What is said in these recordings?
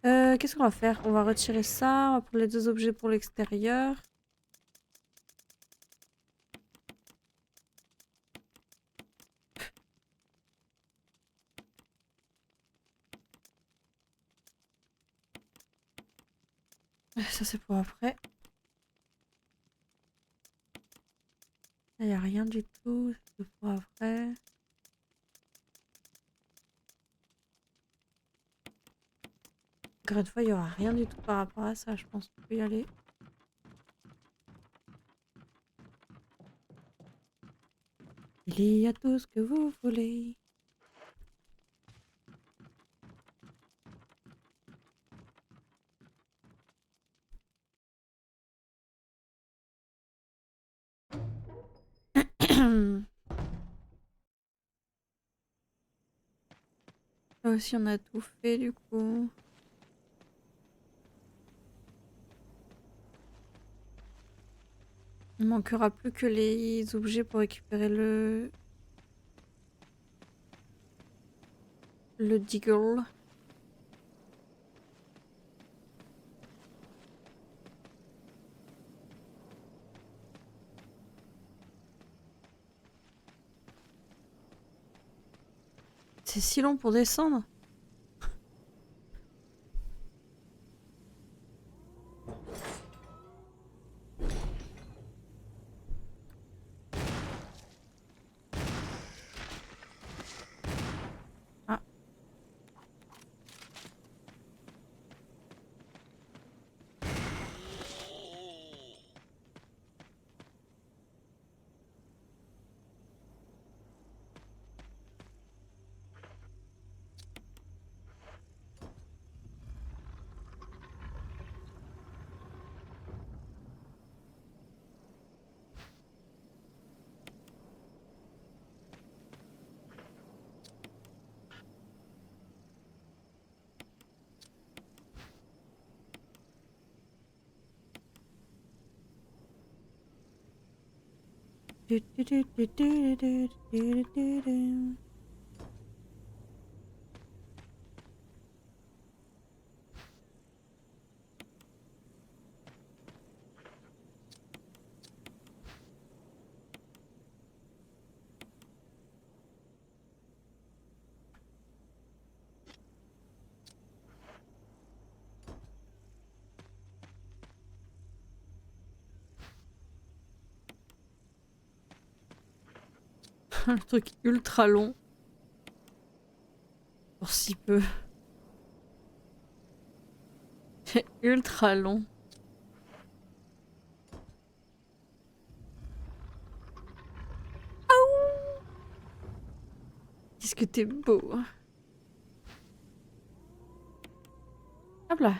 Qu'est-ce qu'on va faire? On va retirer ça, on va prendre les 2 objets pour l'extérieur. Ça c'est pour après. Là, y a rien du tout, c'est pour après. Encore une fois, il y aura rien du tout par rapport à ça, je pense qu'on peut y aller. Il y a tout ce que vous voulez. Là aussi, on a tout fait du coup. Il manquera plus que les objets pour récupérer le Deagle. C'est si long pour descendre. Ah. Le truc ultra long. Pour si peu. C'est ultra long. Qu'est-ce que t'es beau. Hop là.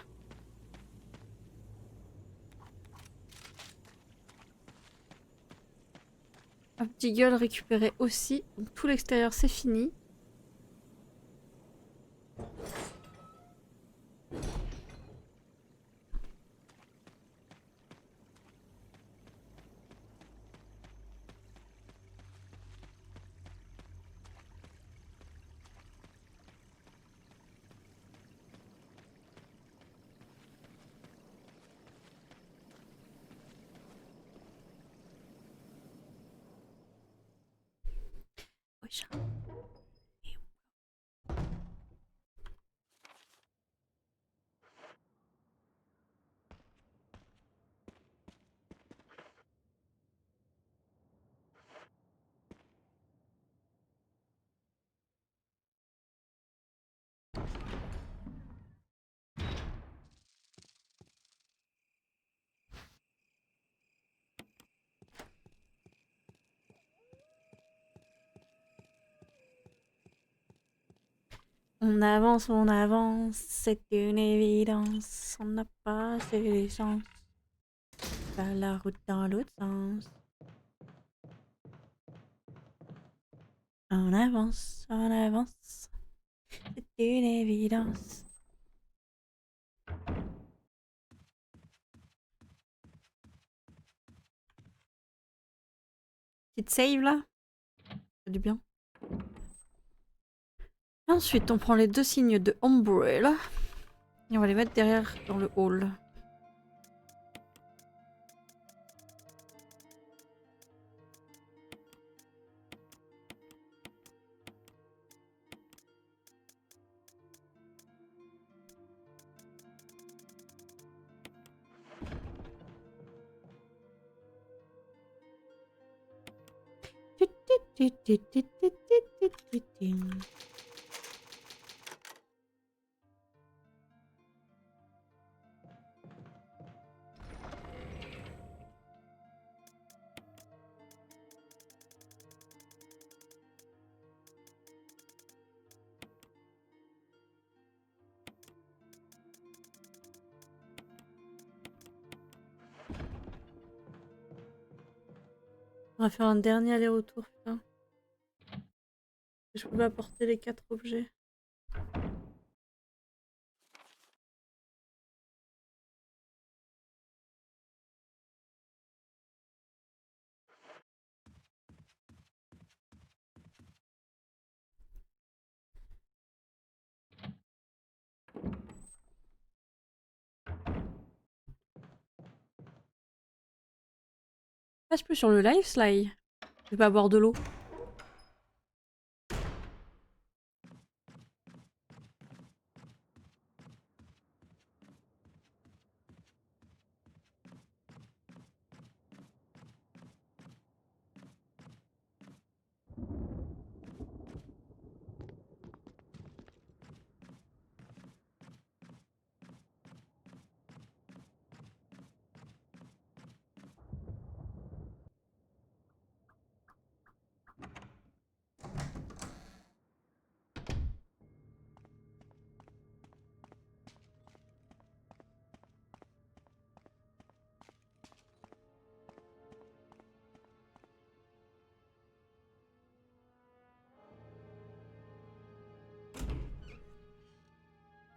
Hop, Deagle récupéré aussi. Donc tout l'extérieur c'est fini. Wesh. On avance, c'est une évidence. On n'a pas assez les chances. Faire la route dans l'autre sens. On avance, c'est une évidence. Petite save là. C'est du bien. Ensuite, on prend les 2 signes de Umbrella. Et on va les mettre derrière dans le hall. On va faire un dernier aller-retour, putain. Je peux pas porter les 4 objets. Ah, je peux sur le live, Sly. Je vais pas boire de l'eau.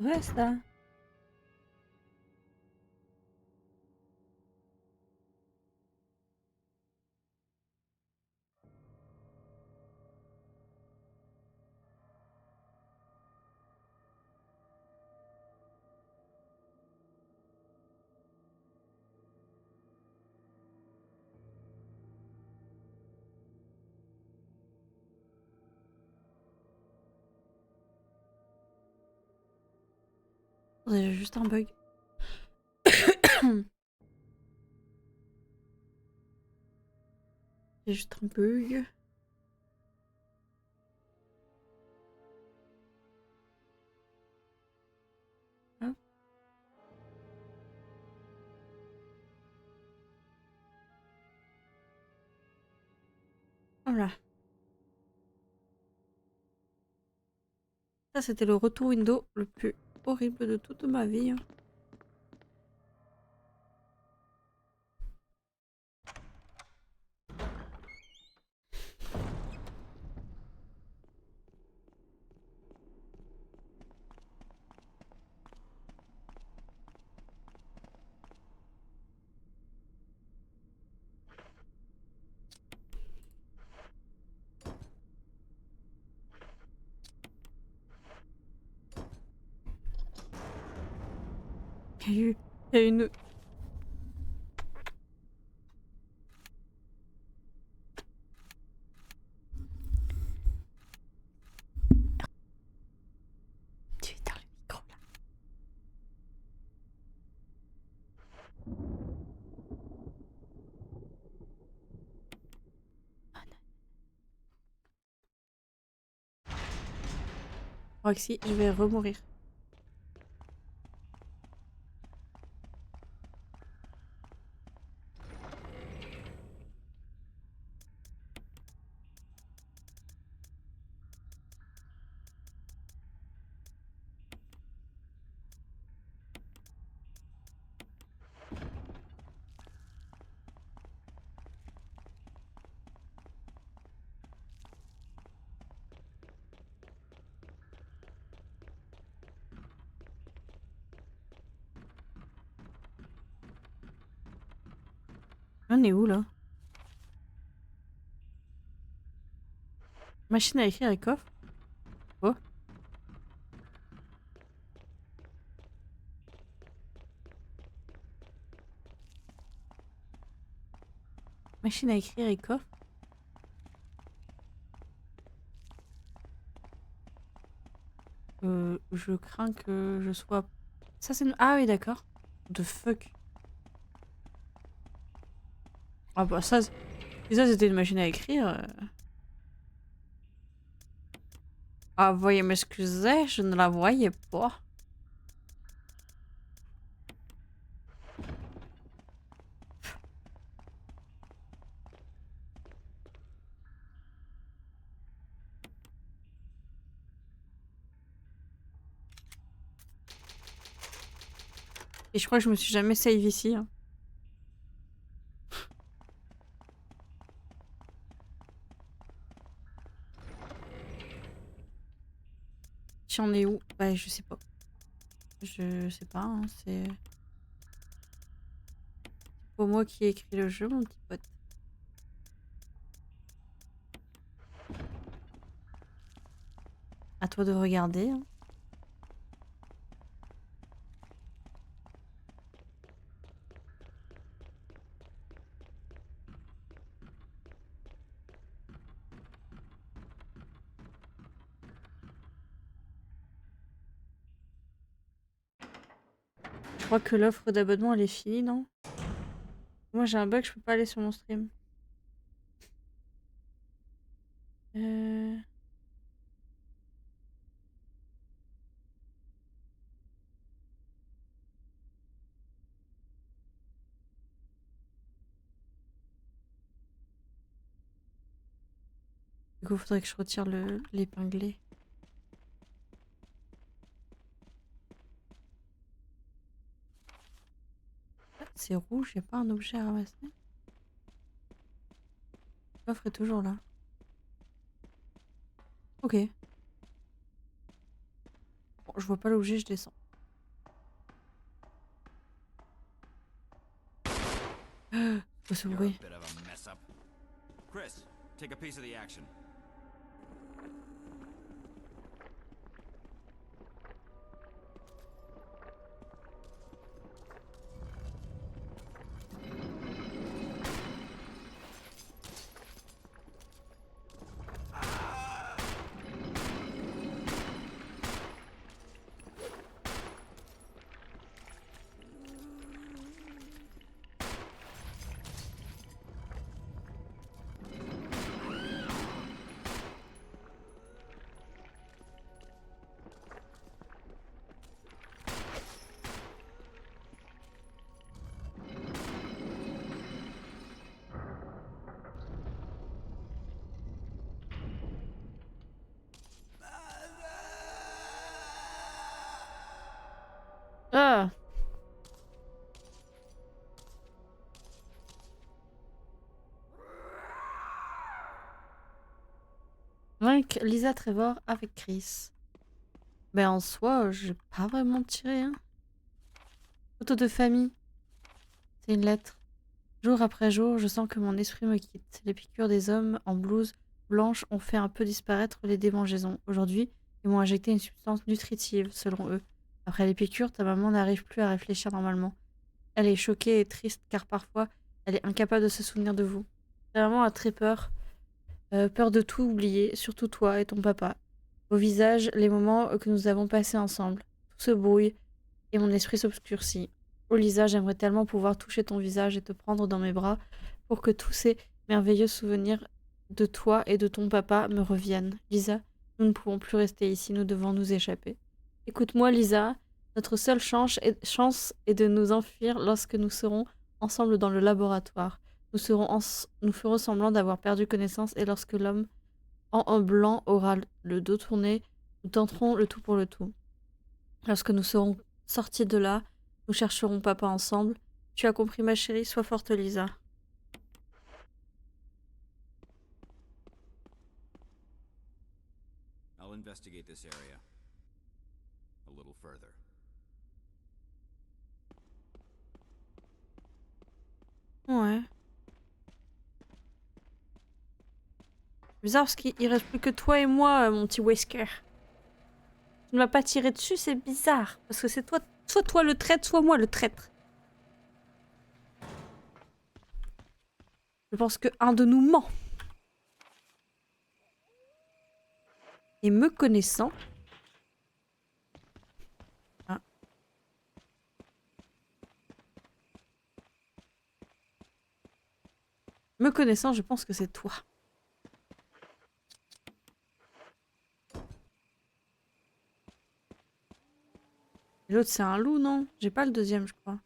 Reste là. J'ai juste un bug. J'ai juste un bug. Hop. Voilà. Ça, c'était le retour window le plus horrible de toute ma vie. Il y a une... Tu éteins le micro là. Oh non. Roxy, je vais remourir. On est où là? Machine à écrire et coffre. Oh. Machine à écrire et coffre. Je crains que je sois... Ça c'est... Ah oui d'accord. The fuck. Ah bah ça... Si ça c'était une machine à écrire... Ah veuillez m'excuser, je ne la voyais pas. Et je crois que je me suis jamais save ici. Hein. Tu en es où? Bah je sais pas. Je sais pas, hein, c'est... Pour moi qui ai écrit le jeu, mon petit pote. À toi de regarder. Hein. Je crois que l'offre d'abonnement elle est finie, non? Moi j'ai un bug, je peux pas aller sur mon stream. Euh... Du coup, faudrait que je retire l'épinglé. C'est rouge, y a pas un objet à ramasser? L'offre est toujours là. Ok. Bon, je vois pas l'objet, je descends. Quoi ce bruit? Chris, take a piece of the action. Ah! Vaincre Lisa Trevor avec Chris. Ben en soi, j'ai pas vraiment tiré, hein. Photo de famille. C'est une lettre. Jour après jour, je sens que mon esprit me quitte. Les piqûres des hommes en blouse blanche ont fait un peu disparaître les démangeaisons. Aujourd'hui, ils m'ont injecté une substance nutritive, selon eux. Après les piqûres, ta maman n'arrive plus à réfléchir normalement. Elle est choquée et triste car parfois, elle est incapable de se souvenir de vous. Ta maman a très peur. Peur de tout oublier, surtout toi et ton papa. Vos visages, les moments que nous avons passés ensemble. Tout se brouille et mon esprit s'obscurcit. Oh Lisa, j'aimerais tellement pouvoir toucher ton visage et te prendre dans mes bras pour que tous ces merveilleux souvenirs de toi et de ton papa me reviennent. Lisa, nous ne pouvons plus rester ici, nous devons nous échapper. Écoute-moi Lisa, notre seule chance est de nous enfuir lorsque nous serons ensemble dans le laboratoire. Nous ferons semblant d'avoir perdu connaissance et lorsque l'homme en blanc aura le dos tourné, nous tenterons le tout pour le tout. Lorsque nous serons sortis de là, nous chercherons papa ensemble. Tu as compris ma chérie, sois forte Lisa. I'll investigate this area a little further. Ouais. Bizarre parce qu'il reste plus que toi et moi, mon petit Wesker. Tu ne m'as pas tiré dessus, c'est bizarre. Parce que c'est toi, soit toi le traître, soit moi le traître. Je pense que un de nous ment. Et me connaissant... Ah. Me connaissant, je pense que c'est toi. L'autre, c'est un loup, non? J'ai pas le deuxième, je crois.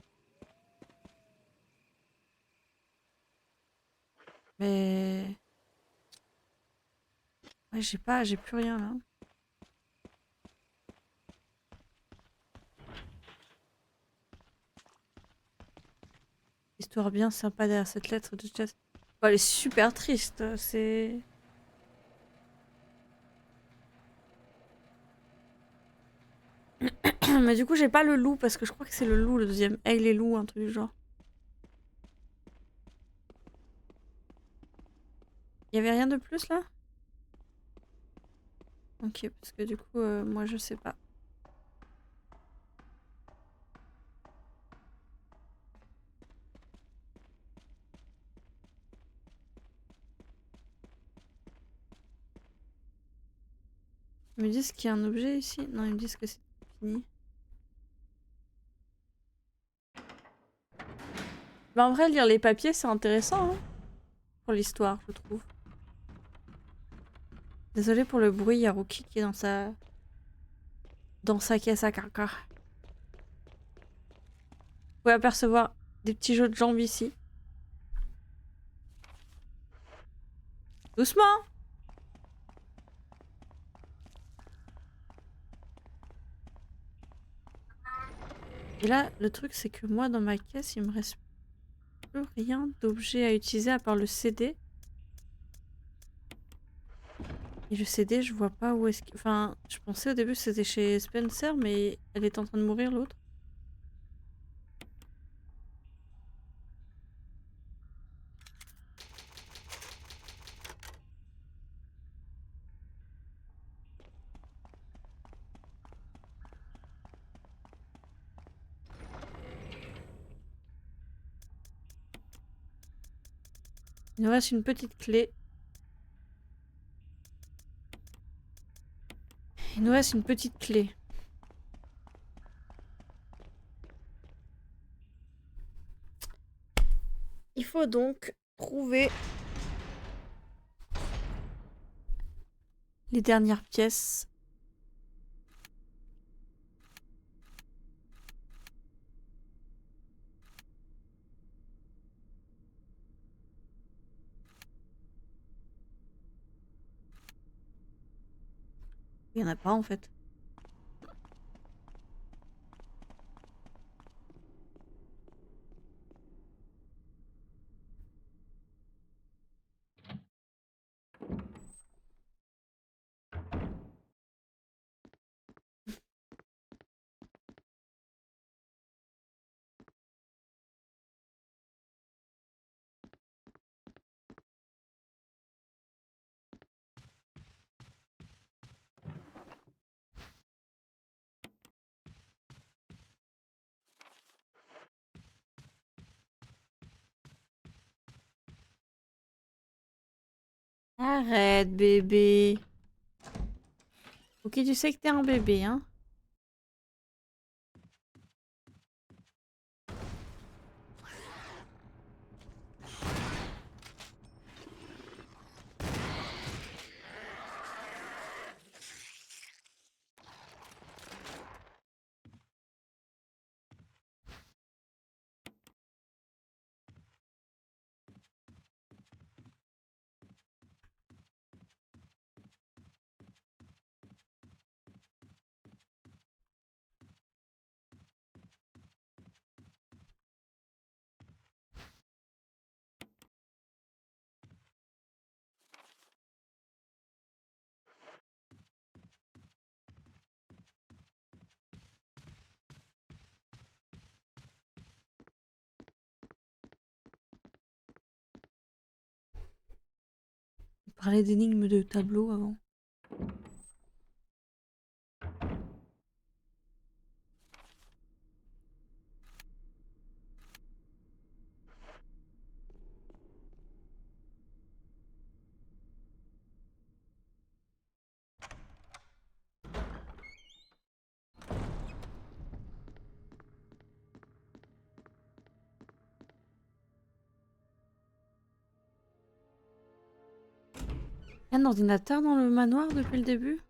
Mais... Ouais, j'ai plus rien, là. Histoire bien sympa derrière cette lettre de chat. Bon, elle est super triste, c'est... Mais du coup, j'ai pas le loup, parce que je crois que c'est le loup, le deuxième. Aigle et loup, un truc du genre. Y avait rien de plus, là? Ok, parce que du coup, moi, je sais pas. Ils me disent qu'il y a un objet ici? Non, ils me disent que c'est fini. Bah, en vrai, lire les papiers, c'est intéressant, hein, pour l'histoire, je trouve. Désolée pour le bruit, il y a Rookie qui est dans sa caisse à caca. Vous pouvez apercevoir des petits jeux de jambes ici. Doucement! Et là, le truc, c'est que moi, dans ma caisse, il me reste plus rien d'objet à utiliser à part le CD. Et le CD, je vois pas où est-ce que... Enfin, je pensais au début que c'était chez Spencer, mais elle est en train de mourir, l'autre. Il nous reste une petite clé. Il nous reste une petite clé. Il faut donc trouver les dernières pièces. Il y en a pas en fait. Arrête, bébé. Ok, tu sais que t'es un bébé, hein. On parlait d'énigmes de tableau avant. Y a un ordinateur dans le manoir depuis le début?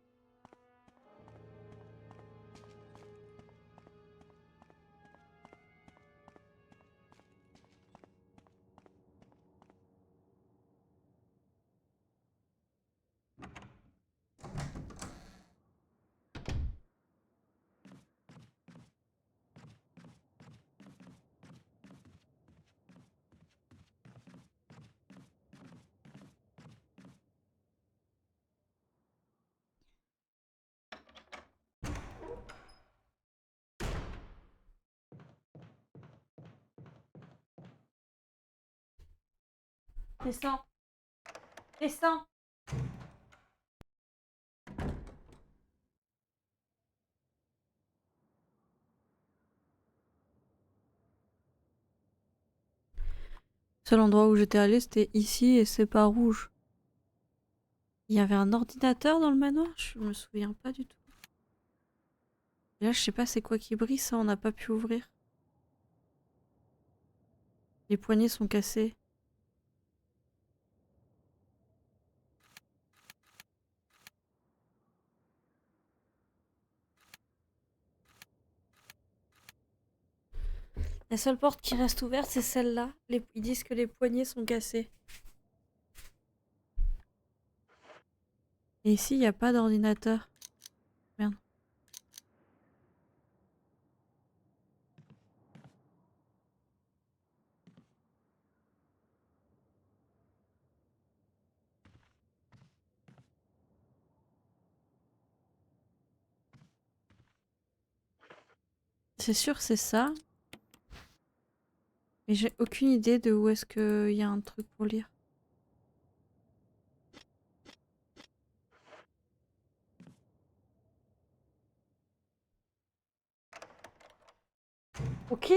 Descends. Descends. Le seul endroit où j'étais allée, c'était ici et c'est pas rouge. Il y avait un ordinateur dans le manoir? Je me souviens pas du tout. Et là, je sais pas c'est quoi qui brille, ça on n'a pas pu ouvrir. Les poignées sont cassées. La seule porte qui reste ouverte, c'est celle-là. Ils disent que les poignées sont cassées. Et ici, il n'y a pas d'ordinateur. Merde. C'est sûr, c'est ça. Mais j'ai aucune idée de où est-ce qu'il y a un truc pour lire. Ok.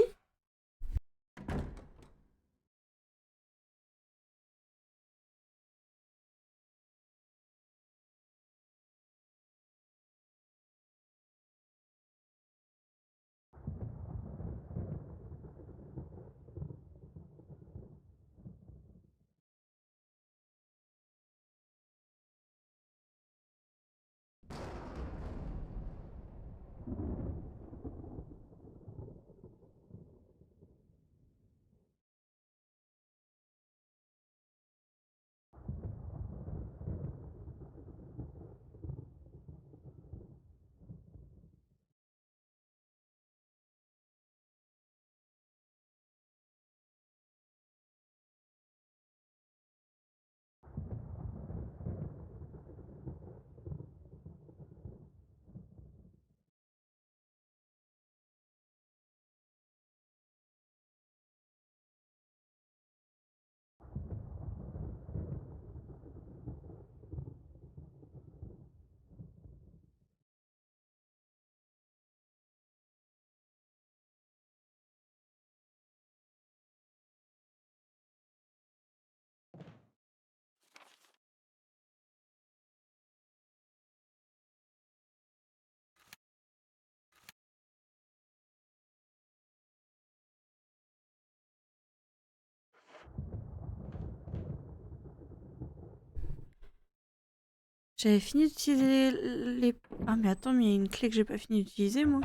J'avais fini d'utiliser les... Ah mais attends, mais il y a une clé que j'ai pas fini d'utiliser moi.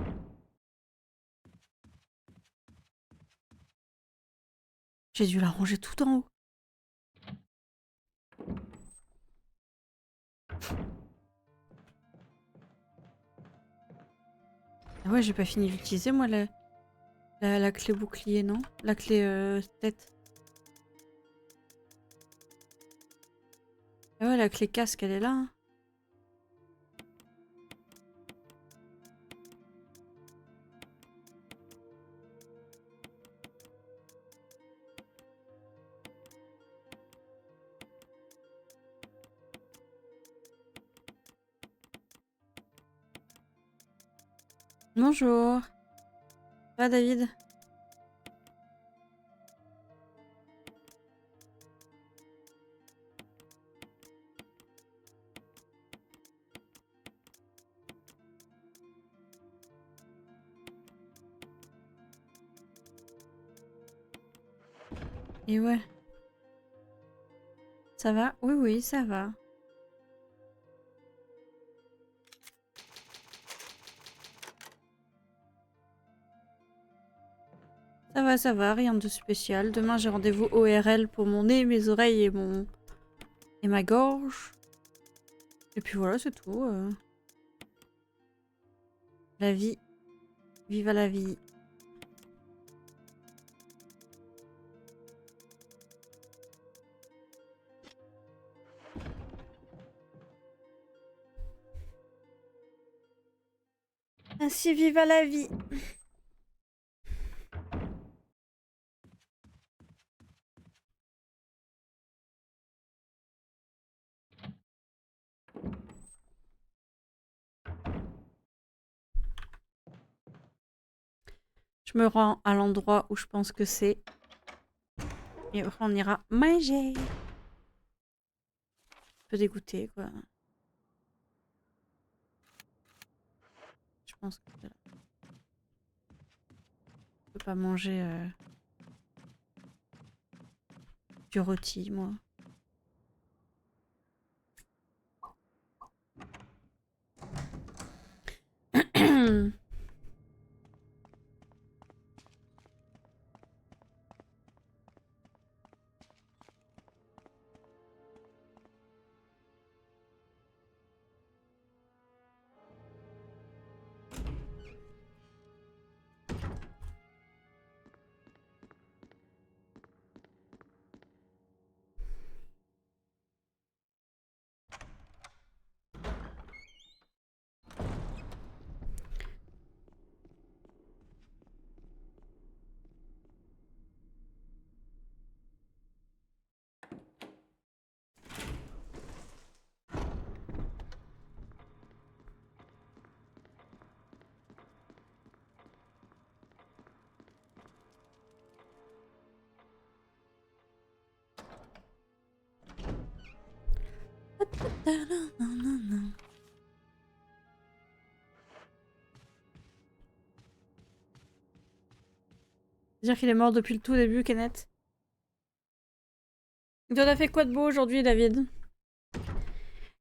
J'ai dû la ranger tout en haut. Ah ouais, j'ai pas fini d'utiliser moi la clé bouclier, non? La clé tête. Ah ouais, la clé casque, elle est là. Hein. Bonjour. Ça va, David? Et ouais. Ça va? Oui, oui, ça va. Ça va, rien de spécial. Demain, j'ai rendez-vous ORL pour mon nez, mes oreilles et ma gorge. Et puis voilà, c'est tout. La vie. Viva la vie. Ainsi viva la vie. Je me rends à l'endroit où je pense que c'est. Et après, on ira manger. Un peu dégoûté, quoi. Je pense que je peux pas manger du rôti, moi. C'est-à-dire qu'il est mort depuis le tout début, Kenneth. Tu as fait quoi de beau aujourd'hui, David?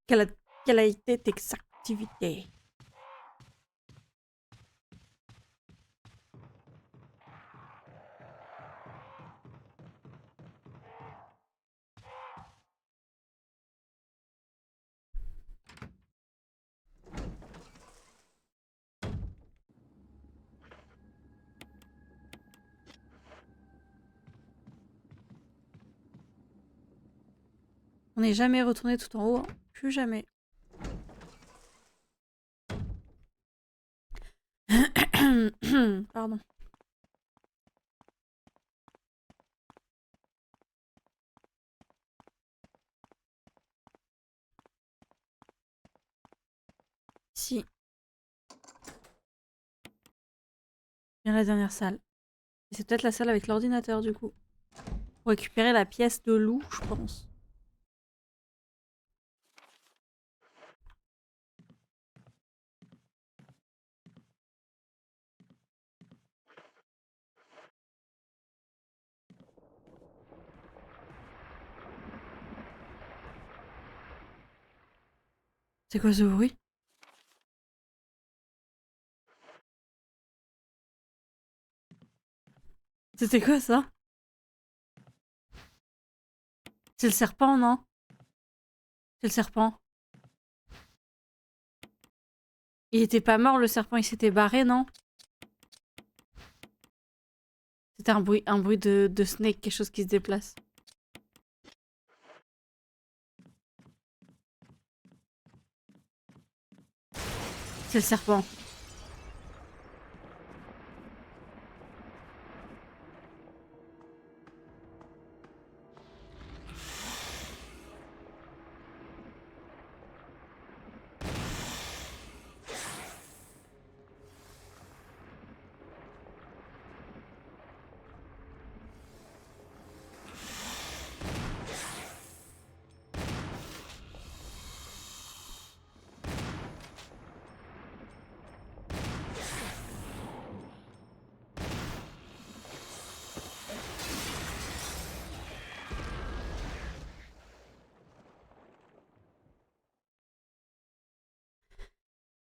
Quelle a été tes activités? On n'est jamais retourné tout en haut, hein. Plus jamais. Pardon. Si. Bien la dernière salle. C'est peut-être la salle avec l'ordinateur, du coup. Pour récupérer la pièce de loup, je pense. C'est quoi ce bruit? C'était quoi ça? C'est le serpent, non? C'est le serpent. Il était pas mort, le serpent, il s'était barré, non? C'était un bruit de snake, quelque chose qui se déplace. C'est le serpent.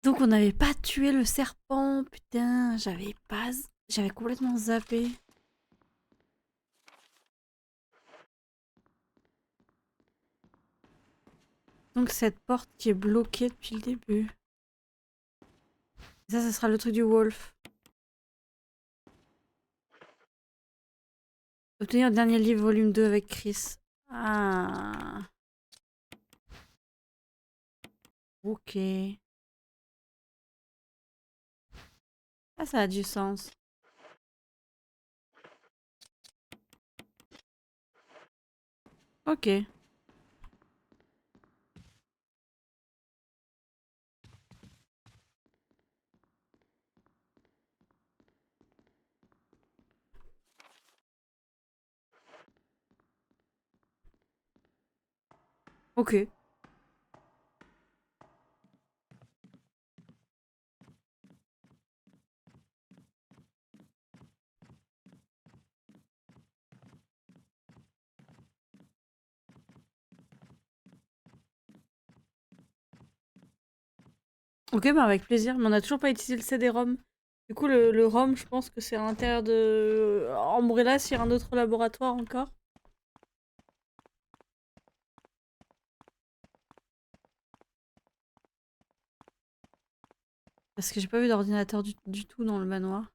Donc on n'avait pas tué le serpent, putain, j'avais complètement zappé. Donc cette porte qui est bloquée depuis le début. Ça sera le truc du Wolf. Obtenir le dernier livre, volume 2 avec Chris. Ah. Ok. Ah, ça a du sens. Ok. Ok. Ok, bah avec plaisir. Mais on n'a toujours pas utilisé le CD-ROM. Du coup, le ROM, je pense que c'est à l'intérieur de Umbrella s'il y a un autre laboratoire encore. Parce que j'ai pas vu d'ordinateur du tout dans le manoir.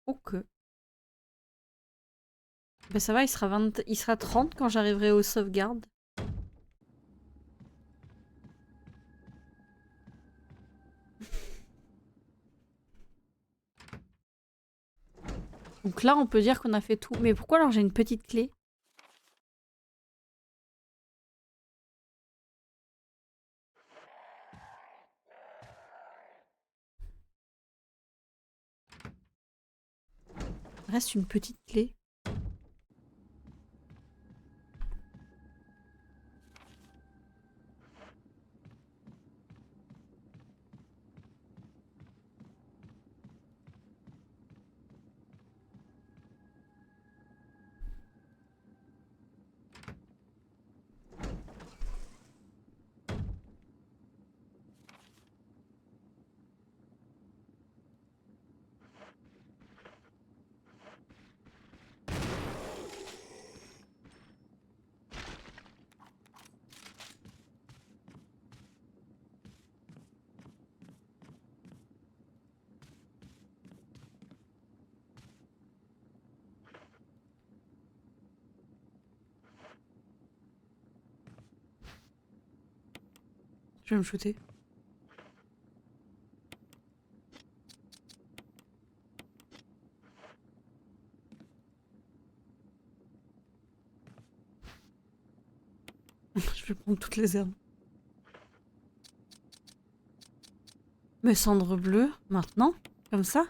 Ok. Bah ça va, il sera 30 quand j'arriverai aux sauvegardes. Donc là, on peut dire qu'on a fait tout. Mais pourquoi alors j'ai une petite clé? Il reste une petite clé. Je vais me shooter. Je vais prendre toutes les herbes. Mais cendre bleue, maintenant? Comme ça?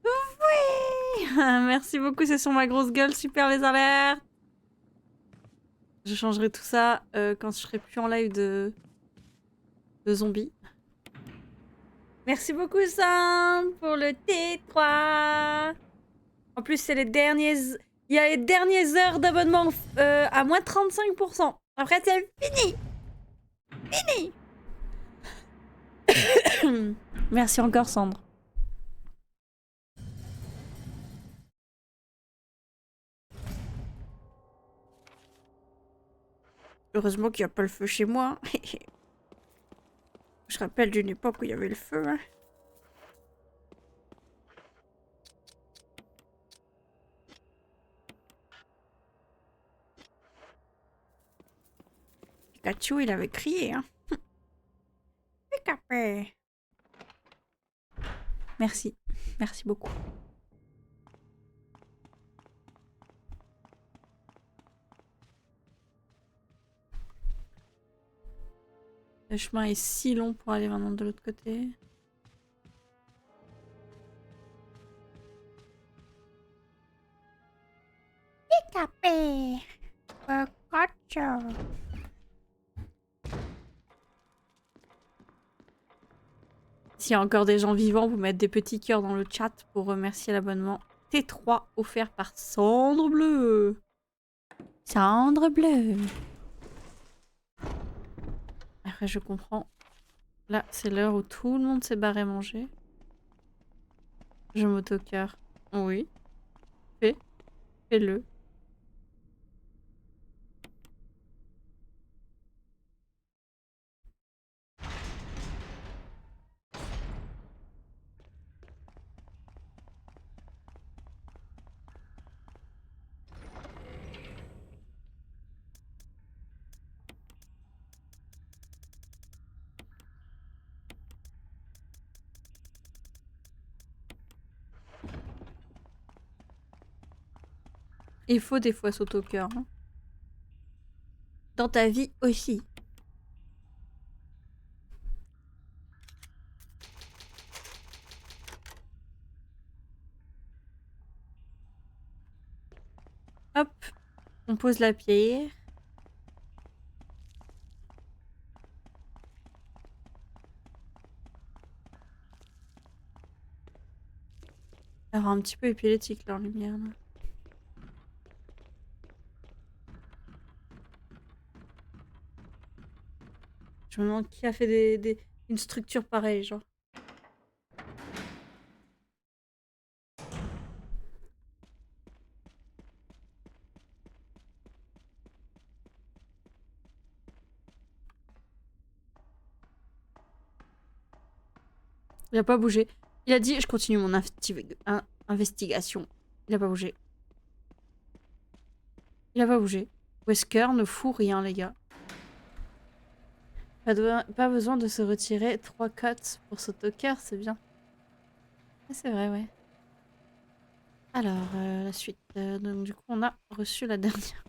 Oui. Merci beaucoup, c'est sur ma grosse gueule. Super les alertes. Je changerai tout ça quand je serai plus en live de zombies. Merci beaucoup Sam pour le T3. En plus, c'est les derniers... Il y a les dernières heures d'abonnement à moins 35%. Après, c'est fini. Fini. Merci encore Sandre. Heureusement qu'il n'y a pas le feu chez moi. Je rappelle d'une époque où il y avait le feu. Hein. Pikachu, il avait crié. Hein. Pikachu. Merci. Merci beaucoup. Le chemin est si long pour aller maintenant de l'autre côté. Pikachu. Pikachu. S'il y a encore des gens vivants, vous mettez des petits cœurs dans le chat pour remercier l'abonnement T3 offert par Cendre Bleue. Cendre Bleue. Après, je comprends. Là, c'est l'heure où tout le monde s'est barré manger. Je m'auto-cœur. Oui. Fais. Fais-le. Il faut des fois sauter au cœur. Hein. Dans ta vie aussi. Hop, on pose la pierre. Elle rend un petit peu épileptique leur lumière là. Je me demande qui a fait une structure pareille, genre. Il a pas bougé. Il a dit je continue mon investigation. Il a pas bougé. Il a pas bougé. Wesker ne fout rien, les gars. Pas besoin de se retirer 3 cotes pour sauter au cœur, c'est bien. Ah, c'est vrai, ouais. Alors, la suite. Donc, du coup, on a reçu la dernière.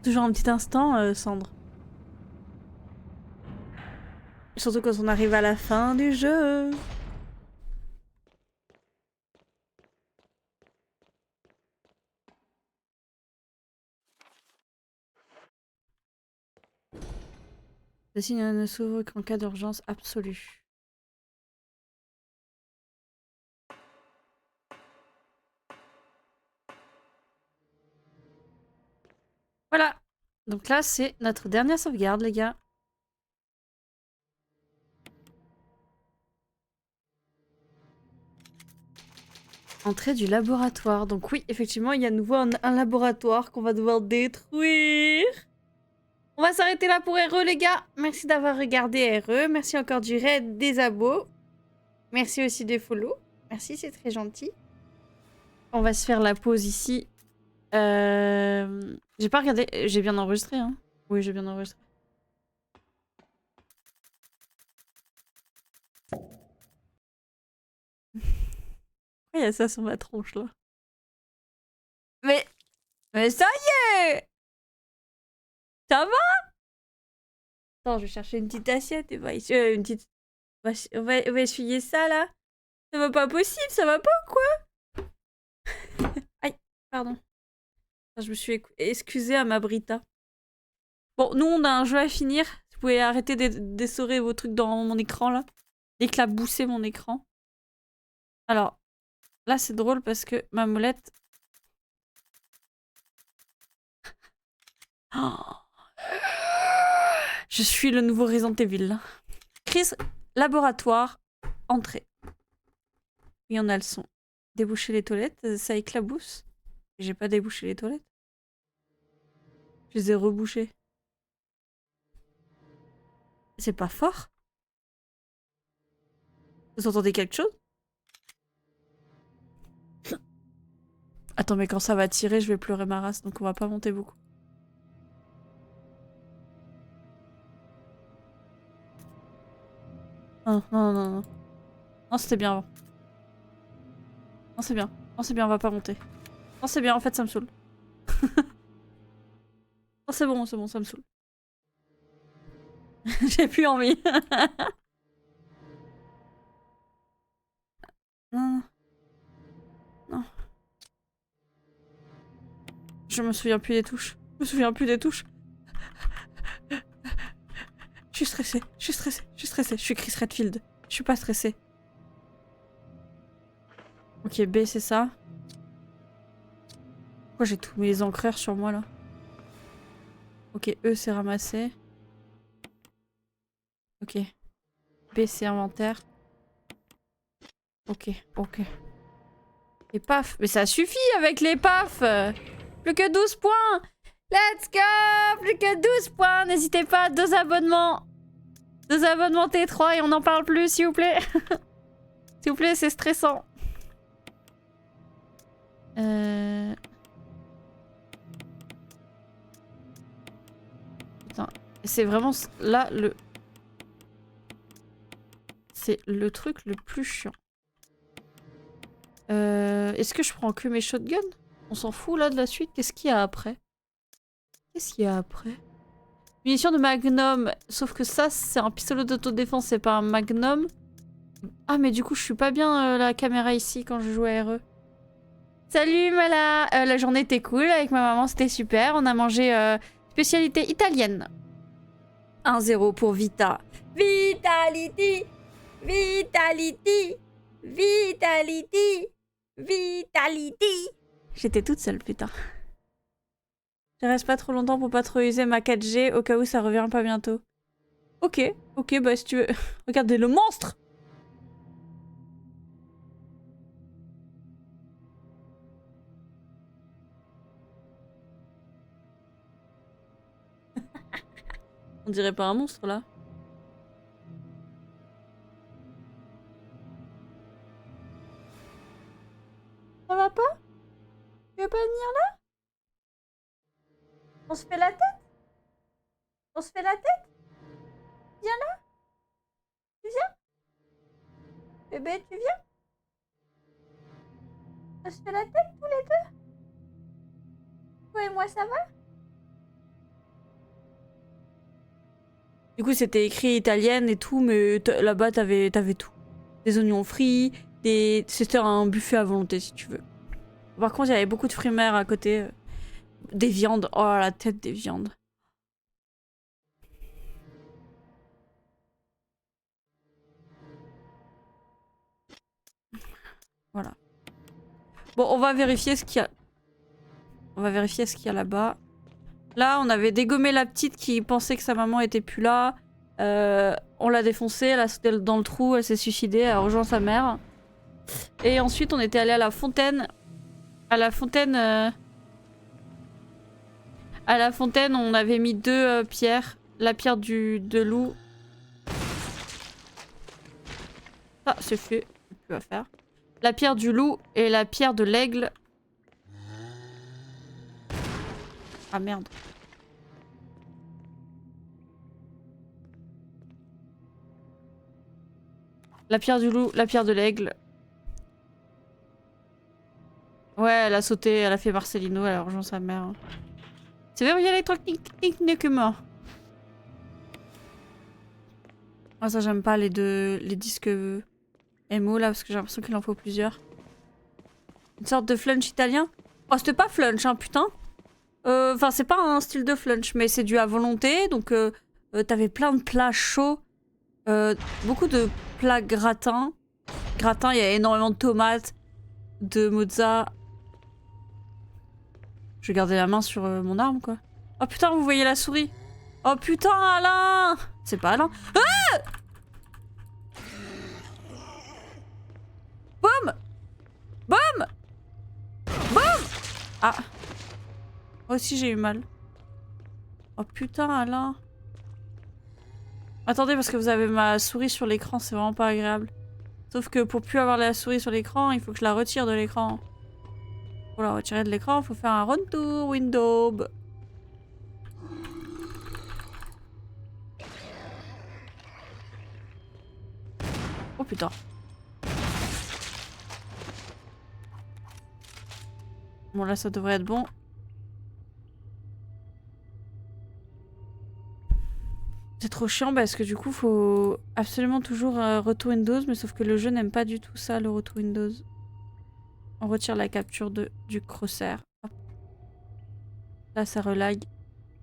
Toujours un petit instant, Sandre. Surtout quand on arrive à la fin du jeu. Le signe ne s'ouvre qu'en cas d'urgence absolue. Voilà. Donc là, c'est notre dernière sauvegarde, les gars. Entrée du laboratoire. Donc oui, effectivement, il y a à nouveau un laboratoire qu'on va devoir détruire. On va s'arrêter là pour RE, les gars. Merci d'avoir regardé RE. Merci encore du raid, des abos. Merci aussi des follow. Merci, c'est très gentil. On va se faire la pause ici. J'ai pas regardé. J'ai bien enregistré, hein. Oui, j'ai bien enregistré. Il y a ça sur ma tronche, là. Mais ça y est! Ça va? Attends, je vais chercher une petite assiette et une petite... on va essuyer ça, là. Ça va pas possible, ça va pas ou quoi? Aïe, pardon. Je me suis excusée à ma Brita. Bon, nous, on a un jeu à finir. Vous pouvez arrêter d'essorer vos trucs dans mon écran, là. D'éclabousser mon écran. Alors, là, c'est drôle parce que ma molette... Oh. Je suis le nouveau Resident Evil, là. Chris, laboratoire, entrée. Oui, on a le son. Déboucher les toilettes, ça éclabousse. J'ai pas débouché les toilettes. Je les ai rebouchées. C'est pas fort? Vous entendez quelque chose? Attends, mais quand ça va tirer, je vais pleurer ma race, donc on va pas monter beaucoup. Non, non, non, non. Non, c'était bien avant. Non, c'est bien. Non, c'est bien, on va pas monter. Non, c'est bien, en fait, ça me saoule. Non, c'est bon, ça me saoule. J'ai plus envie. Non, non. Je me souviens plus des touches. Je me souviens plus des touches. Je suis stressée, je suis stressée, je suis stressée. Je suis Chris Redfield. Je suis pas stressée. Ok, B, c'est ça. Pourquoi j'ai tous mes encreurs sur moi, là? Ok, E c'est ramassé. Ok. B c'est inventaire. Ok, ok. Et paf. Mais ça suffit avec les paf. Plus que 12 points. Let's go. Plus que 12 points. N'hésitez pas, 2 abonnements. 2 abonnements T3 et on n'en parle plus, s'il vous plaît. S'il vous plaît, c'est stressant. Putain, c'est vraiment là le... C'est le truc le plus chiant. Est-ce que je prends que mes shotguns? On s'en fout là de la suite. Qu'est-ce qu'il y a après? Qu'est-ce qu'il y a après? Munitions de magnum. Sauf que ça, c'est un pistolet d'autodéfense, c'est pas un magnum. Ah, mais du coup, je suis pas bien la caméra ici quand je joue à RE. Salut Mala, la journée était cool avec ma maman, c'était super. On a mangé spécialité italienne. 1-0 pour Vita. Vitality, Vitality, Vitality, Vitality. J'étais toute seule, putain. Je reste pas trop longtemps pour pas trop user ma 4G au cas où ça revient pas bientôt. Ok, ok, bah si tu veux. Regardez le monstre! On dirait pas un monstre là. Ça va pas? Tu veux pas venir là? On se fait la tête? On se fait la tête? Viens là? Tu viens? Bébé, tu viens? On se fait la tête tous les deux? Toi et moi, ça va? Du coup, c'était écrit italienne et tout, mais là-bas, t'avais tout. Des oignons frits, c'était un buffet à volonté, si tu veux. Par contre, il y avait beaucoup de fruits mer à côté. Des viandes. Oh, la tête des viandes. Voilà. Bon, on va vérifier ce qu'il y a. On va vérifier ce qu'il y a là-bas. Là, on avait dégommé la petite qui pensait que sa maman était plus là. On l'a défoncée, elle a sauté dans le trou, elle s'est suicidée, elle a rejoint sa mère. Et ensuite, on était allé à la fontaine. À la fontaine... À la fontaine, on avait mis 2 pierres. La pierre de loup. Ah, c'est fait. Plus à faire. La pierre du loup et la pierre de l'aigle. Ah merde. La pierre du loup, la pierre de l'aigle. Ouais, elle a sauté, elle a fait Marcelino, elle a rejoint sa mère. C'est verrouillé électronique n'est que mort. Ah ça j'aime pas les disques MO là parce que j'ai l'impression qu'il en faut plusieurs. Une sorte de flunch italien. Oh c'était pas flunch hein putain. Enfin c'est pas un style de flunch mais c'est dû à volonté donc t'avais plein de plats chauds. Beaucoup de plats gratins. Gratin il y a énormément de tomates, de mozza. Je vais garder la main sur mon arme quoi. Oh putain vous voyez la souris. Oh putain Alain. C'est pas Alain. Ah Boum Boum Boum Ah. Moi aussi j'ai eu mal. Oh putain Alain. Attendez parce que vous avez ma souris sur l'écran, c'est vraiment pas agréable. Sauf que pour plus avoir la souris sur l'écran, il faut que je la retire de l'écran. Pour la retirer de l'écran, il faut faire un run to window. Oh putain. Bon là ça devrait être bon. C'est trop chiant parce que du coup faut absolument toujours retour Windows mais sauf que le jeu n'aime pas du tout ça le retour Windows. On retire la capture du crosshair. Hop. Là ça relag.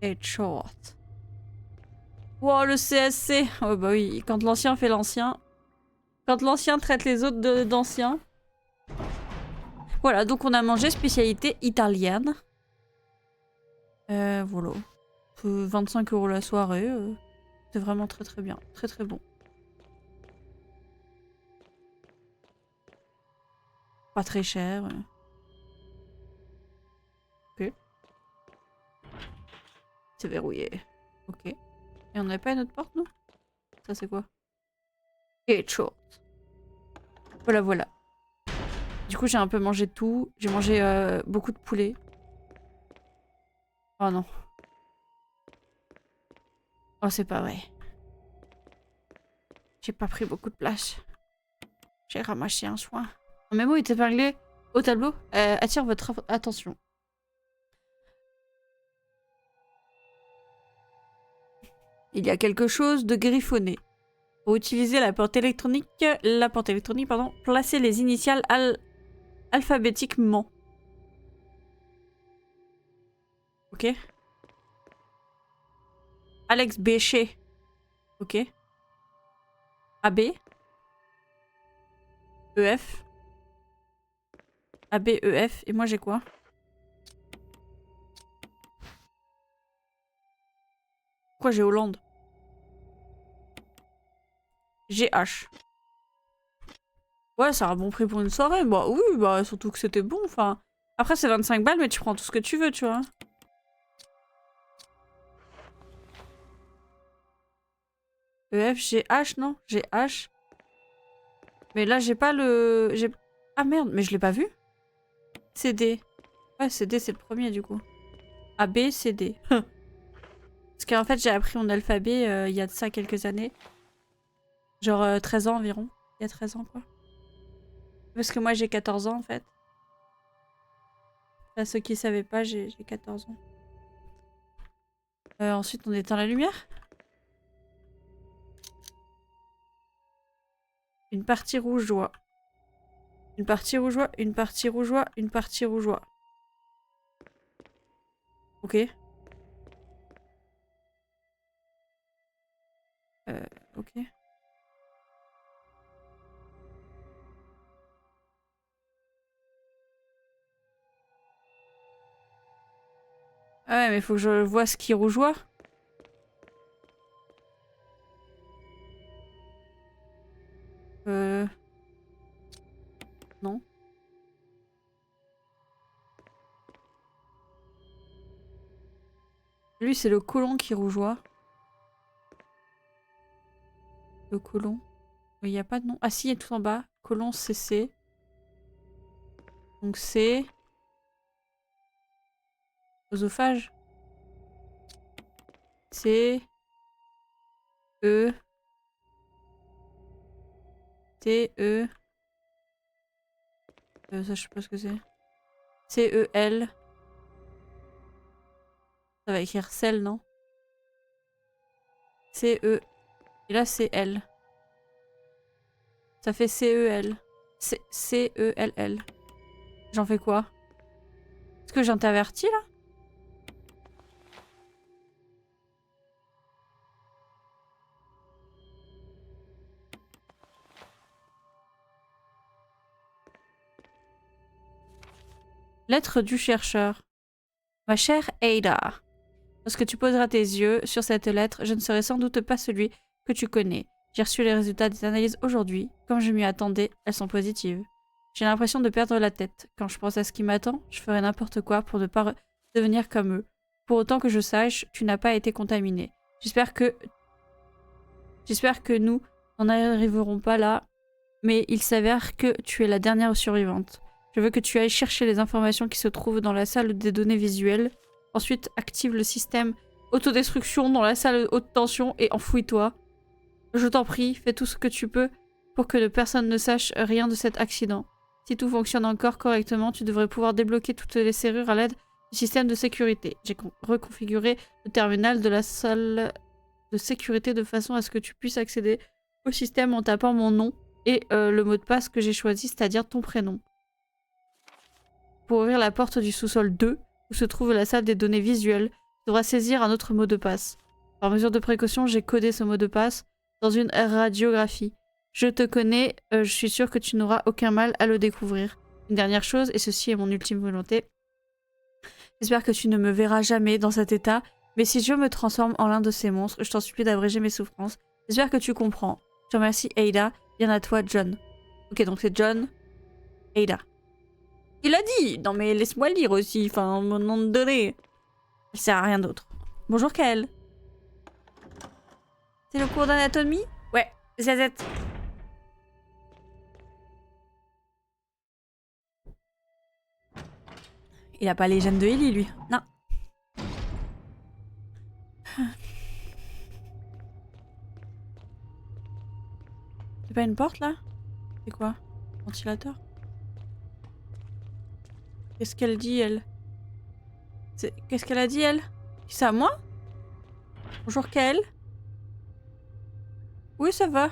Et short. Wow le CSC. Oh bah oui quand l'ancien fait l'ancien. Quand l'ancien traite les autres d'anciens. Voilà donc on a mangé spécialité italienne. Voilà. 25 € la soirée. C'est vraiment très très bien. Très très bon. Pas très cher. Ok. C'est verrouillé. Ok. Et on n'avait pas une autre porte, nous? Ça, c'est quoi? Gate short. Voilà, voilà. Du coup, j'ai un peu mangé tout. J'ai mangé beaucoup de poulet. Oh non. Oh, c'est pas vrai. J'ai pas pris beaucoup de place. J'ai ramassé un soin. Un mémo est épinglé au tableau. Attire votre attention. Il y a quelque chose de griffonné. Pour utiliser la porte électronique, pardon, placez les initiales alphabétiquement. Ok. Alex Béché. Ok. AB. EF. AB, EF. Et moi j'ai quoi? Pourquoi j'ai Hollande? GH. Ouais, c'est un bon prix pour une soirée. Bah oui, bah surtout que c'était bon. Enfin, après c'est 25 balles, mais tu prends tout ce que tu veux, tu vois. EF, GH, non? GH. Mais là, j'ai pas le... Ah merde, mais je l'ai pas vu. CD. Ouais, CD, c'est le premier, du coup. AB, CD. Parce qu'en fait, j'ai appris mon alphabet il y a de ça quelques années. Genre 13 ans environ. Il y a 13 ans, quoi. Parce que moi, j'ai 14 ans, en fait. Enfin, ceux qui savaient pas, j'ai 14 ans. Ensuite, on éteint la lumière. Une partie rougeoie. Une partie rougeoie, une partie rougeoie, une partie rougeoie. Ok. Ok. Ah ouais, mais faut que je vois ce qui rougeoie. Non. Lui, c'est le côlon qui rougeoie. Le côlon. Il n'y a pas de nom. Ah si, il y a tout en bas. Côlon CC. Donc c'est... Oesophage. C... E... T... E... ça, je sais pas ce que c'est. C... E... L... Ça va écrire sel, non? C... E... Et là, c'est L. Ça fait C... E... L. C... E... L... L. J'en fais quoi? Est-ce que j'intervertis, là? Lettre du chercheur. Ma chère Ada, lorsque tu poseras tes yeux sur cette lettre, je ne serai sans doute pas celui que tu connais. J'ai reçu les résultats des analyses aujourd'hui. Comme je m'y attendais, elles sont positives. J'ai l'impression de perdre la tête. Quand je pense à ce qui m'attend, je ferai n'importe quoi pour ne pas devenir comme eux. Pour autant que je sache, tu n'as pas été contaminé. J'espère que nous n'en arriverons pas là, mais il s'avère que tu es la dernière survivante. Je veux que tu ailles chercher les informations qui se trouvent dans la salle des données visuelles. Ensuite, active le système autodestruction dans la salle haute tension et enfouis-toi. Je t'en prie, fais tout ce que tu peux pour que personne ne sache rien de cet accident. Si tout fonctionne encore correctement, tu devrais pouvoir débloquer toutes les serrures à l'aide du système de sécurité. J'ai reconfiguré le terminal de la salle de sécurité de façon à ce que tu puisses accéder au système en tapant mon nom et le mot de passe que j'ai choisi, c'est-à-dire ton prénom. Pour ouvrir la porte du sous-sol 2, où se trouve la salle des données visuelles, tu devras saisir un autre mot de passe. Par mesure de précaution, j'ai codé ce mot de passe dans une radiographie. Je te connais, je suis sûre que tu n'auras aucun mal à le découvrir. Une dernière chose, et ceci est mon ultime volonté. J'espère que tu ne me verras jamais dans cet état Mais si Dieu me transforme en l'un de ces monstres, je t'en supplie d'abréger mes souffrances. J'espère que tu comprends. Je te remercie, Ada. Bien à toi, John. Ok, donc c'est John, Ada. Il a dit! Non mais laisse-moi lire aussi, enfin, mon nom de données. Ça sert à rien d'autre. Bonjour, Kael. C'est le cours d'anatomie? Ouais, ZZ. Il a pas les gènes de Ellie, lui. Non. C'est pas une porte, là? C'est quoi? Ventilateur? Qu'est-ce qu'elle dit, elle? Qu'est-ce qu'elle a dit, elle? C'est à moi? Bonjour, Kael. Oui, ça va.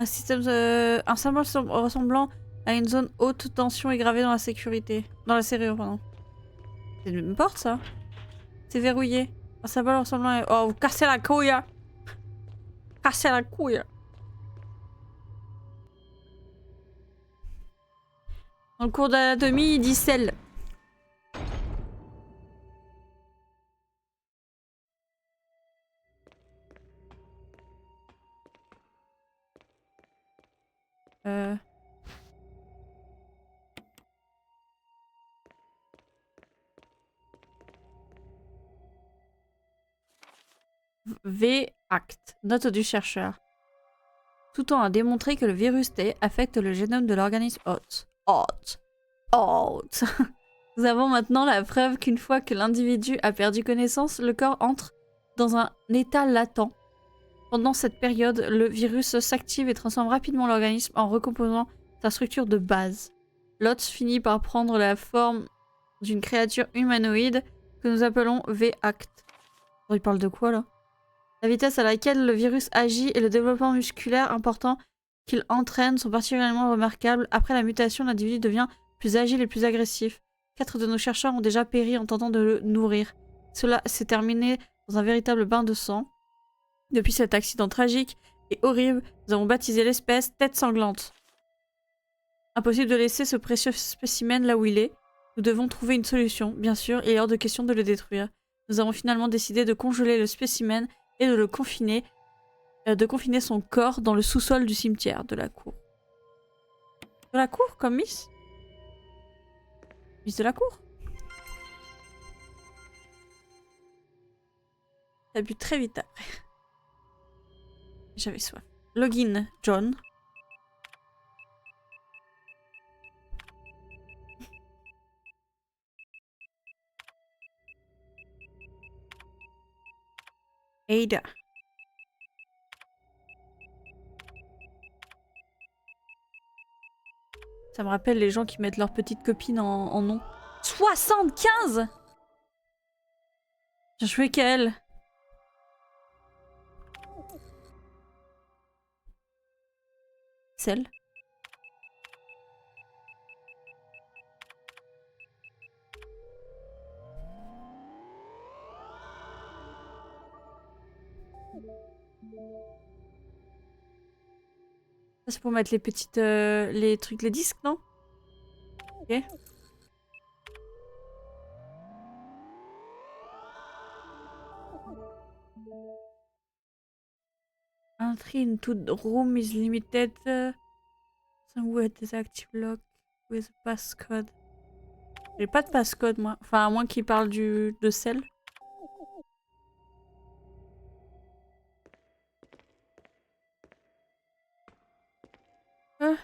Un système, un symbole ressemblant à une zone haute tension est gravé dans la sécurité. Dans la serrure, pardon. C'est une même porte, ça? C'est verrouillé. Un symbole ressemblant à... Oh, vous cassez la couille! Hein. Cassez la couille! Dans le cours d'anatomie, il dit sel. Euh... V. Acte. Note du chercheur. Tout temps a démontré que le virus T affecte le génome de l'organisme hôte. Hôte. Nous avons maintenant la preuve qu'une fois que l'individu a perdu connaissance, le corps entre dans un état latent. Pendant cette période, le virus s'active et transforme rapidement l'organisme en recomposant sa structure de base. L'hôte finit par prendre la forme d'une créature humanoïde que nous appelons V-Act. Il parle de quoi là? La vitesse à laquelle le virus agit et le développement musculaire important qu'il entraîne sont particulièrement remarquables. Après la mutation, l'individu devient plus agile et plus agressif. 4 de nos chercheurs ont déjà péri en tentant de le nourrir. Cela s'est terminé dans un véritable bain de sang. Depuis cet accident tragique et horrible, nous avons baptisé l'espèce Tête Sanglante. Impossible de laisser ce précieux spécimen là où il est. Nous devons trouver une solution, bien sûr, et il est hors de question de le détruire. Nous avons finalement décidé de congeler le spécimen et de le confiner, son corps dans le sous-sol du cimetière de la cour. De la cour, comme Miss? Miss de la cour? T'as bu très vite après. J'avais soif. Login, John. Ada. Ça me rappelle les gens qui mettent leur petite copine en nom. 75! J'ai joué qu'elle. Celle. Ça c'est pour mettre les petites... les trucs, les disques, non? Ok. Entry into the room is limited. Somewhere this active lock with passcode. J'ai pas de passcode moi. Enfin à moins qu'il parle de sel. Ah.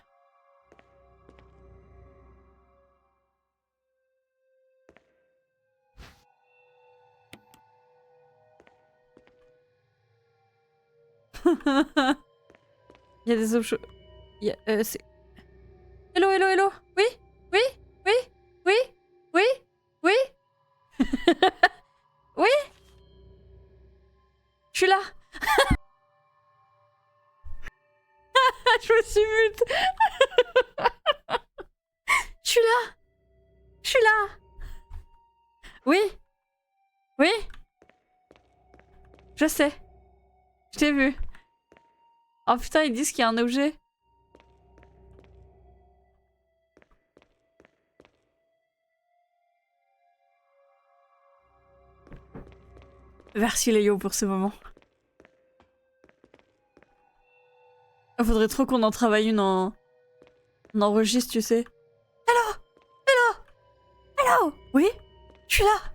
Il y a des options. C'est... Hello, hello, hello. Oui, oui, oui, oui, oui, oui. Oui, je suis là. Je me suis mute. Je suis là. Je suis là. Oui, oui. Je sais. Je t'ai vu. Oh putain, ils disent qu'il y a un objet. Merci Léo pour ce moment. Il faudrait trop qu'on en travaille une en enregistre, tu sais. Hello! Hello! Hello! Oui? Je suis là!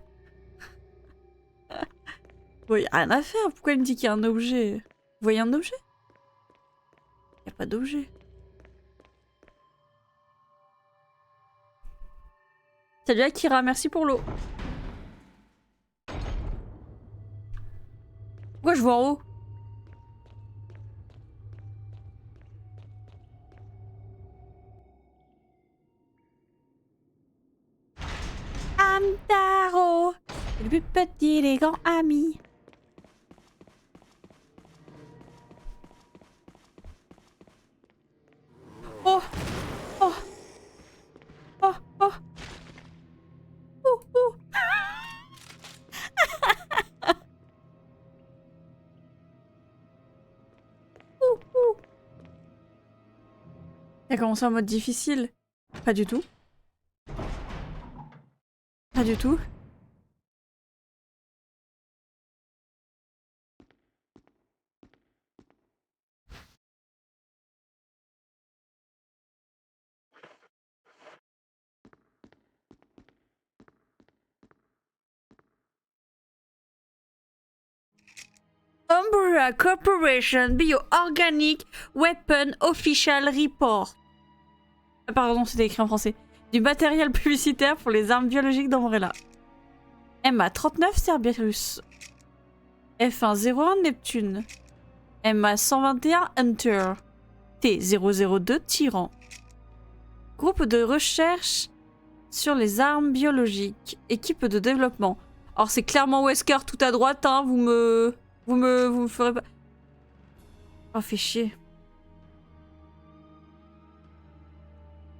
Bon, y a rien à faire. Pourquoi il me dit qu'il y a un objet? Vous voyez un objet? Y a pas d'objet. Salut Akira, merci pour l'eau. Pourquoi je vois en haut? Amtaro, le plus petit des grands amis. Oh! Oh! Oh! Oh! Ouh! Ouh! Ouh! Ouh! T'as commencé en mode difficile? Pas du tout. Pas du tout. Umbrella Corporation Bioorganic Weapon Official Report. Ah, pardon, c'était écrit en français. Du matériel publicitaire pour les armes biologiques d'Umbrella. MA39 Cerberus. F101 Neptune. MA121 Hunter. T002 Tyran. Groupe de recherche sur les armes biologiques. Équipe de développement. Alors c'est clairement Wesker tout à droite, hein. Vous me ferez pas... Oh, fait chier.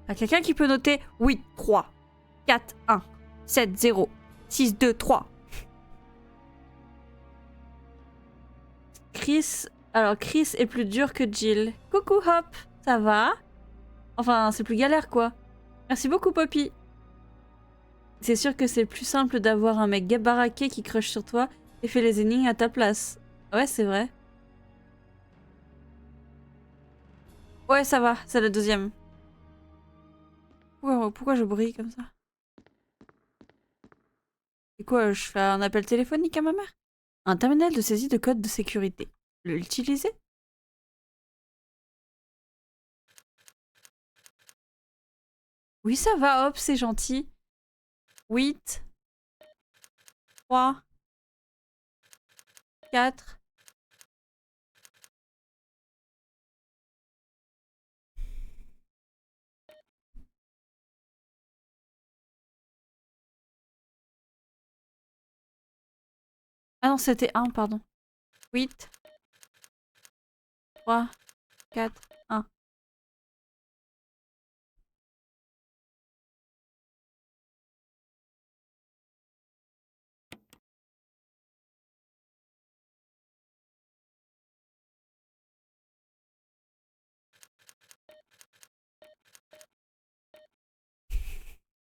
Y'a quelqu'un qui peut noter 8, 3, 4, 1, 7, 0, 6, 2, 3. Chris... Alors, Chris est plus dur que Jill. Coucou Hop, ça va? Enfin, c'est plus galère, quoi. Merci beaucoup, Poppy. C'est sûr que c'est plus simple d'avoir un mec baraqué qui crush sur toi et fait les énigmes à ta place. Ouais, c'est vrai. Ouais, ça va, c'est la deuxième. Pourquoi je brille comme ça? Et quoi, je fais un appel téléphonique à ma mère? Un terminal de saisie de code de sécurité. L'utiliser? Oui, ça va, hop, c'est gentil. 8, 3, 4. Ah non, c'était 1, pardon. 8, 3, 4, 1.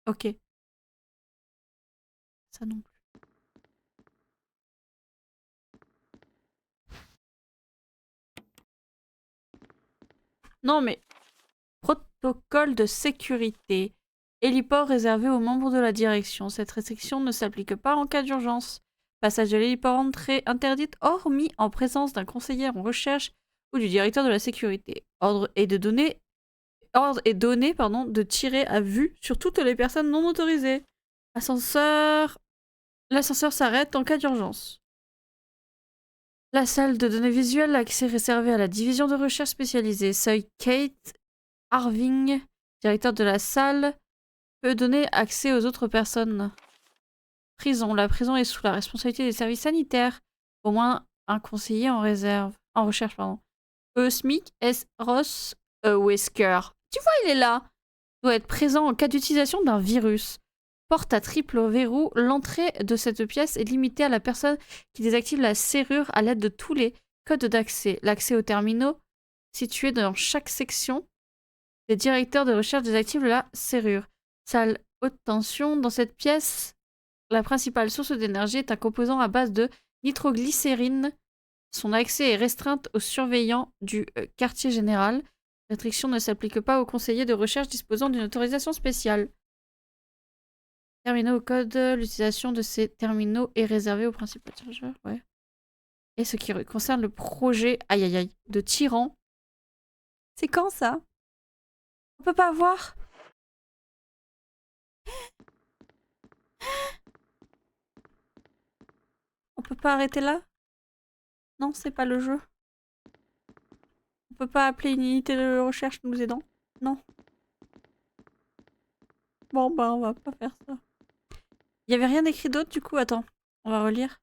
Ok. Ça non plus. Non mais... Protocole de sécurité. Héliport réservé aux membres de la direction. Cette restriction ne s'applique pas en cas d'urgence. Passage de l'héliport entrée interdite, hormis en présence d'un conseiller en recherche ou du directeur de la sécurité. Ordre est donné de tirer à vue sur toutes les personnes non autorisées. Ascenseur... L'ascenseur s'arrête en cas d'urgence. La salle de données visuelles, accès réservé à la division de recherche spécialisée. Seuil Kate Harving, directeur de la salle, peut donner accès aux autres personnes. Prison. La prison est sous la responsabilité des services sanitaires. Au moins un conseiller en réserve. En recherche, pardon. Smith S. Ross Wesker. Tu vois, il est là. Doit être présent en cas d'utilisation d'un virus. Porte à triple verrou. L'entrée de cette pièce est limitée à la personne qui désactive la serrure à l'aide de tous les codes d'accès. L'accès aux terminaux situés dans chaque section. Les directeurs de recherche désactivent la serrure. Salle haute tension. Dans cette pièce, la principale source d'énergie est un composant à base de nitroglycérine. Son accès est restreint aux surveillants du quartier général. Restriction ne s'applique pas aux conseillers de recherche disposant d'une autorisation spéciale. Terminaux au code. L'utilisation de ces terminaux est réservée aux principaux chercheurs. Ouais. Et ce qui concerne le projet aïe aïe aïe de tyran. C'est quand ça? On peut pas voir. On peut pas arrêter là? Non, c'est pas le jeu. On peut pas appeler une unité de recherche nous aidant? Non. Bon, bah, on va pas faire ça. Il y avait rien d'écrit d'autre du coup? Attends, on va relire.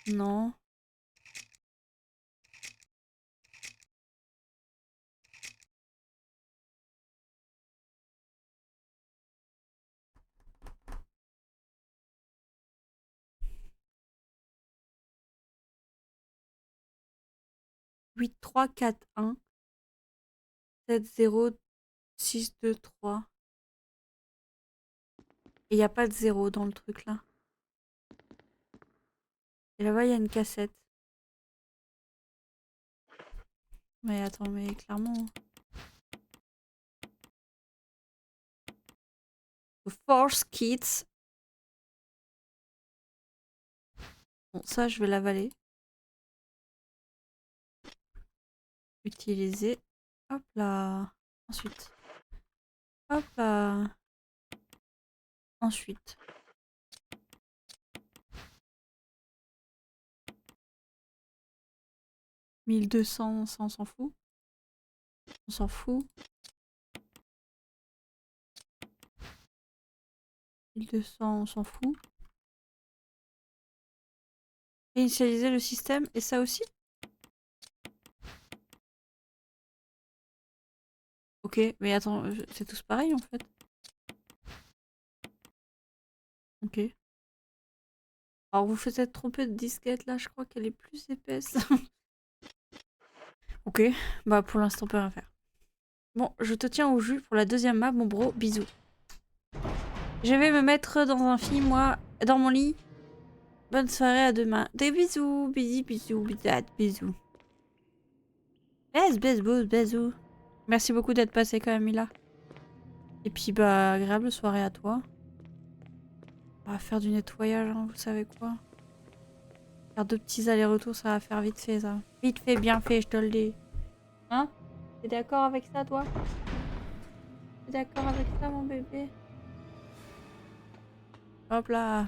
Non. Huit 3 4 1 7 0 6 2 3. Et il n'y a pas de 0 dans le truc là. Et là-bas, il y a une cassette. Mais attends, mais clairement. The Force Kids. Bon, ça, je vais l'avaler. Utiliser. Hop là. Ensuite. Hop là. Ensuite. « 1200, ça on s'en fout. On s'en fout. 1200, on s'en fout. Réinitialiser le système, et ça aussi? Ok, mais attends, c'est tous pareil en fait. Ok. Alors vous faites être trompé de disquette là, je crois qu'elle est plus épaisse. Ok, bah pour l'instant on peut rien faire. Bon, je te tiens au jus pour la deuxième map, mon bro, bisous. Je vais me mettre dans un film, moi, dans mon lit. Bonne soirée, à demain. Des bisous, bisous, bisous, bisous. Bisous. Merci beaucoup d'être passé quand même, Mila. Et puis, bah, agréable soirée à toi. On va faire du nettoyage, hein, vous savez quoi. Faire 2 petits allers-retours, ça va faire vite fait, ça. Vite fait, bien fait, je te le dis. Hein? T'es d'accord avec ça, toi? T'es d'accord avec ça, mon bébé? Hop là. Un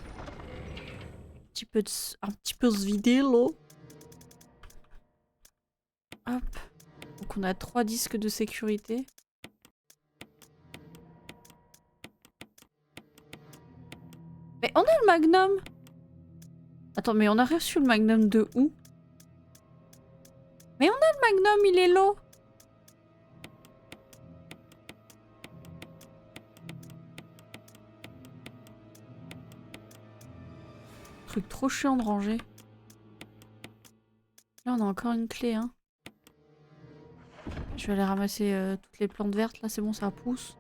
petit peu se vider, là. Hop. Donc on a 3 disques de sécurité. Mais on a le magnum! Attends, mais on a reçu le magnum de où? Mais on a le magnum, il est là! Truc trop chiant de ranger. Là, on a encore une clé, hein. Je vais aller ramasser toutes les plantes vertes, là, c'est bon, ça pousse.